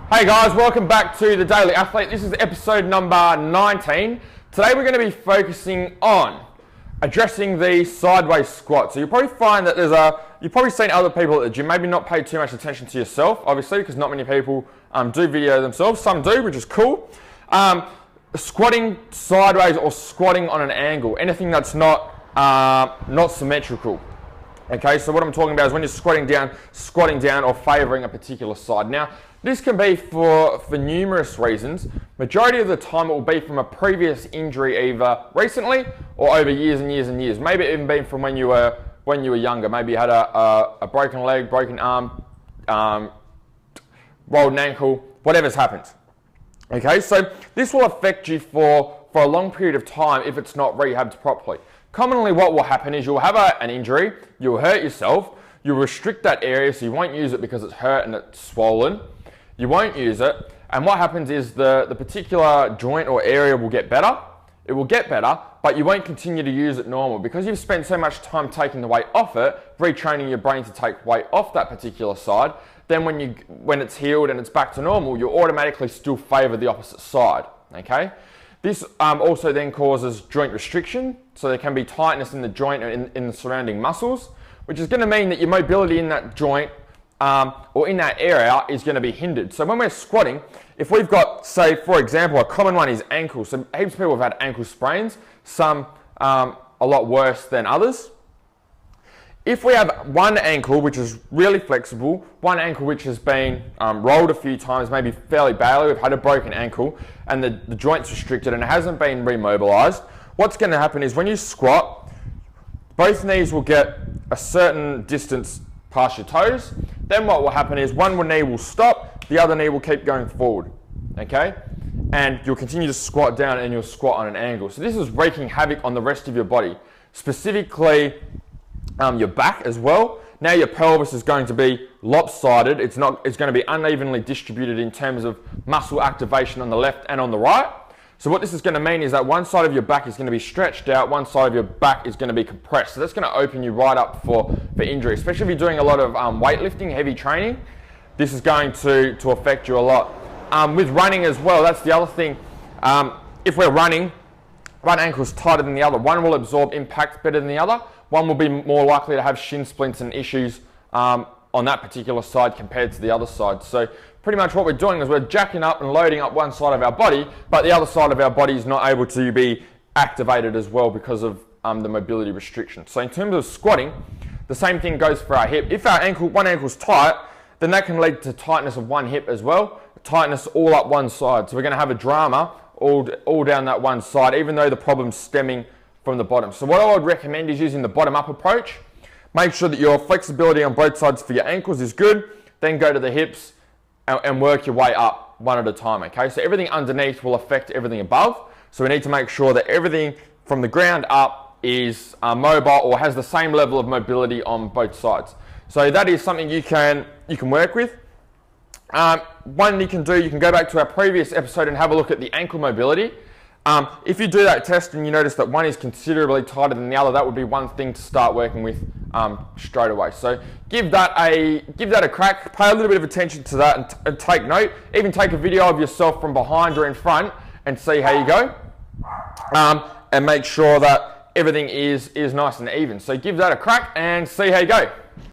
Hey guys, welcome back to The Daily Athlete. This is episode number 19. Today we're going to be focusing on addressing the sideways squat. So you'll probably find that you've probably seen other people at the gym, maybe not pay too much attention to yourself, obviously, because not many people do video themselves. Some do, which is cool. Squatting sideways or squatting on an angle, anything that's not symmetrical. Okay, so what I'm talking about is when you're squatting down or favoring a particular side. Now, this can be for numerous reasons. Majority of the time it will be from a previous injury, either recently or over years and years and years. Maybe even been from when you were younger. Maybe you had a broken leg, broken arm, rolled an ankle, whatever's happened. Okay, so this will affect you for a long period of time if it's not rehabbed properly. Commonly what will happen is you'll have an injury, you'll hurt yourself, you'll restrict that area so you won't use it because it's hurt and it's swollen. You won't use it, and what happens is the particular joint or area will get better. It will get better, but you won't continue to use it normal because you've spent so much time taking the weight off it, retraining your brain to take weight off that particular side. Then when it's healed and it's back to normal, you automatically still favor the opposite side, okay? This also then causes joint restriction, so there can be tightness in the joint and in the surrounding muscles, which is going to mean that your mobility in that joint or in that area is going to be hindered. So when we're squatting, if we've got, say, for example, a common one is ankles. So heaps of people have had ankle sprains, some a lot worse than others. If we have one ankle which is really flexible, one ankle which has been rolled a few times, maybe fairly badly, we've had a broken ankle and the joint's restricted and it hasn't been remobilized, what's going to happen is when you squat, both knees will get a certain distance past your toes. Then what will happen is one knee will stop, the other knee will keep going forward, okay? And you'll continue to squat down and you'll squat on an angle. So this is wreaking havoc on the rest of your body, specifically your back as well. Now your pelvis is going to be lopsided. It's going to be unevenly distributed in terms of muscle activation on the left and on the right. So what this is going to mean is that one side of your back is going to be stretched out, one side of your back is going to be compressed. So that's going to open you right up for injury, especially if you're doing a lot of weightlifting, heavy training. This is going to affect you a lot. With running as well, that's the other thing. If we're running, one ankle is tighter than the other. One will absorb impact better than the other. One will be more likely to have shin splints and issues on that particular side compared to the other side. So pretty much what we're doing is we're jacking up and loading up one side of our body, but the other side of our body is not able to be activated as well because of the mobility restriction. So in terms of squatting, the same thing goes for our hip. If one ankle's tight, then that can lead to tightness of one hip as well, tightness all up one side. So we're going to have a drama all down that one side, even though the problem's stemming from the bottom. So what I would recommend is using the bottom-up approach. Make sure that your flexibility on both sides for your ankles is good, then go to the hips and work your way up one at a time, okay? So everything underneath will affect everything above. So we need to make sure that everything from the ground up is mobile or has the same level of mobility on both sides. So that is something you can work with. One you can go back to our previous episode and have a look at the ankle mobility. If you do that test and you notice that one is considerably tighter than the other, that would be one thing to start working with straight away. So give that a crack, pay a little bit of attention to that and take note. Even take a video of yourself from behind or in front and see how you go. And make sure that everything is nice and even. So give that a crack and see how you go.